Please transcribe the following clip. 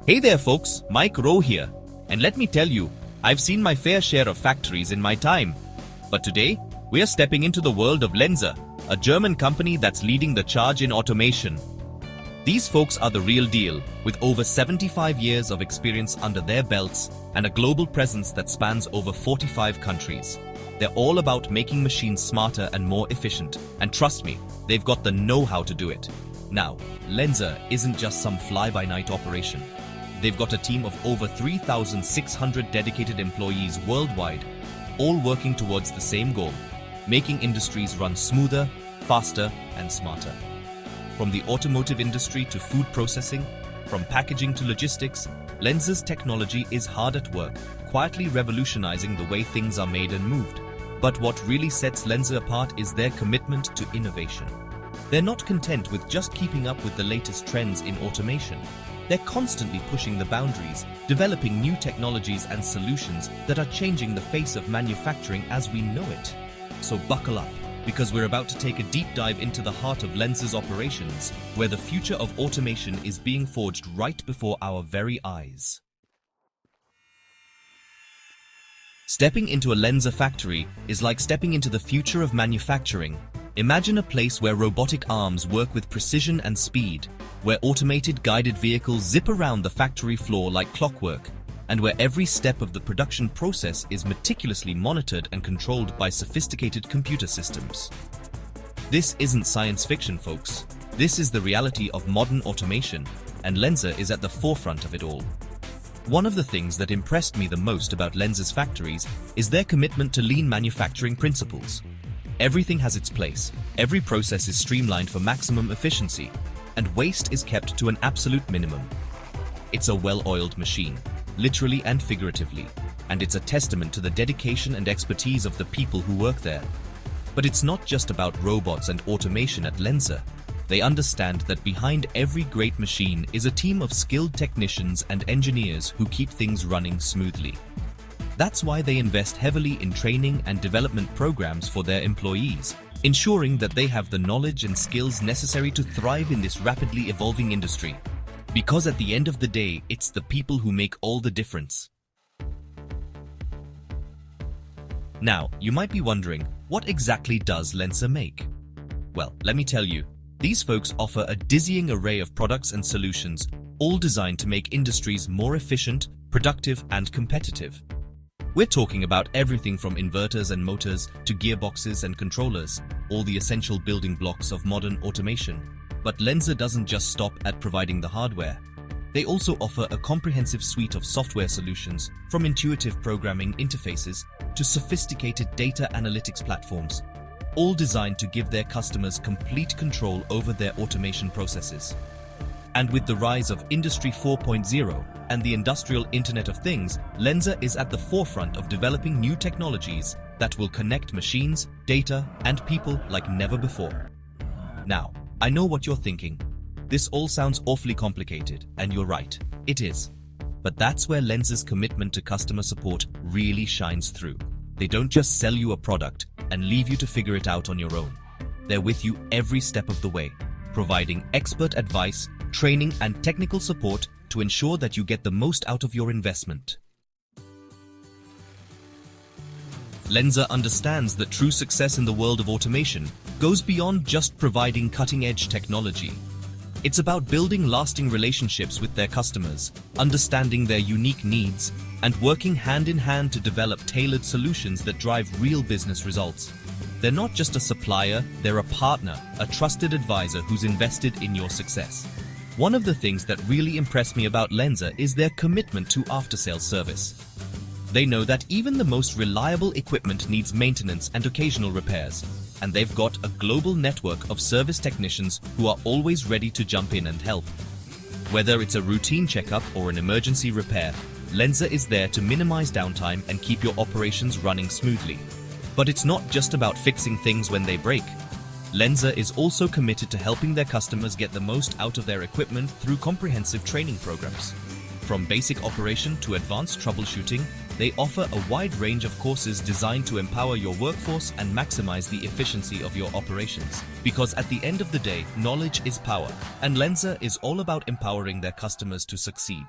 Hey there folks, Mike Rowe here. And let me tell you, I've seen my fair share of factories in my time. But today, we are stepping into the world of Lenze, a German company that's leading the charge in automation. These folks are the real deal, with over 75 years of experience under their belts and a global presence that spans over 45 countries. They're all about making machines smarter and more efficient, and trust me, they've got the know-how to do it. Now, Lenze isn't just some fly-by-night operation. They've got a team of over 3,600 dedicated employees worldwide, all working towards the same goal, making industries run smoother, faster, and smarter. From the automotive industry to food processing, from packaging to logistics, Lenze's technology is hard at work, quietly revolutionizing the way things are made and moved. But what really sets Lenze apart is their commitment to innovation. They're not content with just keeping up with the latest trends in automation. They're constantly pushing the boundaries, developing new technologies and solutions that are changing the face of manufacturing as we know it. So buckle up, because we're about to take a deep dive into the heart of Lenze's operations, where the future of automation is being forged right before our very eyes. Stepping into a Lenze factory is like stepping into the future of manufacturing. Imagine a place where robotic arms work with precision and speed, where automated guided vehicles zip around the factory floor like clockwork, and where every step of the production process is meticulously monitored and controlled by sophisticated computer systems. This isn't science fiction, folks. This is the reality of modern automation, and Lenze is at the forefront of it all. One of the things that impressed me the most about Lenze's factories is their commitment to lean manufacturing principles. Everything has its place, every process is streamlined for maximum efficiency, and waste is kept to an absolute minimum. It's a well-oiled machine, literally and figuratively, and it's a testament to the dedication and expertise of the people who work there. But it's not just about robots and automation at Lenze. They understand that behind every great machine is a team of skilled technicians and engineers who keep things running smoothly. That's why they invest heavily in training and development programs for their employees, ensuring that they have the knowledge and skills necessary to thrive in this rapidly evolving industry. Because at the end of the day, it's the people who make all the difference. Now, you might be wondering, what exactly does Lenze make? Well, let me tell you, these folks offer a dizzying array of products and solutions, all designed to make industries more efficient, productive, and competitive. We're talking about everything from inverters and motors to gearboxes and controllers, all the essential building blocks of modern automation. But Lenze doesn't just stop at providing the hardware. They also offer a comprehensive suite of software solutions, from intuitive programming interfaces to sophisticated data analytics platforms, all designed to give their customers complete control over their automation processes. And with the rise of Industry 4.0 and the industrial Internet of Things, Lenze is at the forefront of developing new technologies that will connect machines, data, and people like never before. Now, I know what you're thinking. This all sounds awfully complicated, and you're right, it is. But that's where Lenze's commitment to customer support really shines through. They don't just sell you a product and leave you to figure it out on your own. They're with you every step of the way, providing expert advice, training, and technical support to ensure that you get the most out of your investment. Lenze understands that true success in the world of automation goes beyond just providing cutting-edge technology. It's about building lasting relationships with their customers, understanding their unique needs, and working hand in hand to develop tailored solutions that drive real business results. They're not just a supplier, they're a partner, a trusted advisor who's invested in your success. One of the things that really impressed me about Lenze is their commitment to after-sales service. They know that even the most reliable equipment needs maintenance and occasional repairs, and they've got a global network of service technicians who are always ready to jump in and help. Whether it's a routine checkup or an emergency repair, Lenze is there to minimize downtime and keep your operations running smoothly. But it's not just about fixing things when they break. Lenze is also committed to helping their customers get the most out of their equipment through comprehensive training programs. From basic operation to advanced troubleshooting, they offer a wide range of courses designed to empower your workforce and maximize the efficiency of your operations. Because at the end of the day, knowledge is power, and Lenze is all about empowering their customers to succeed.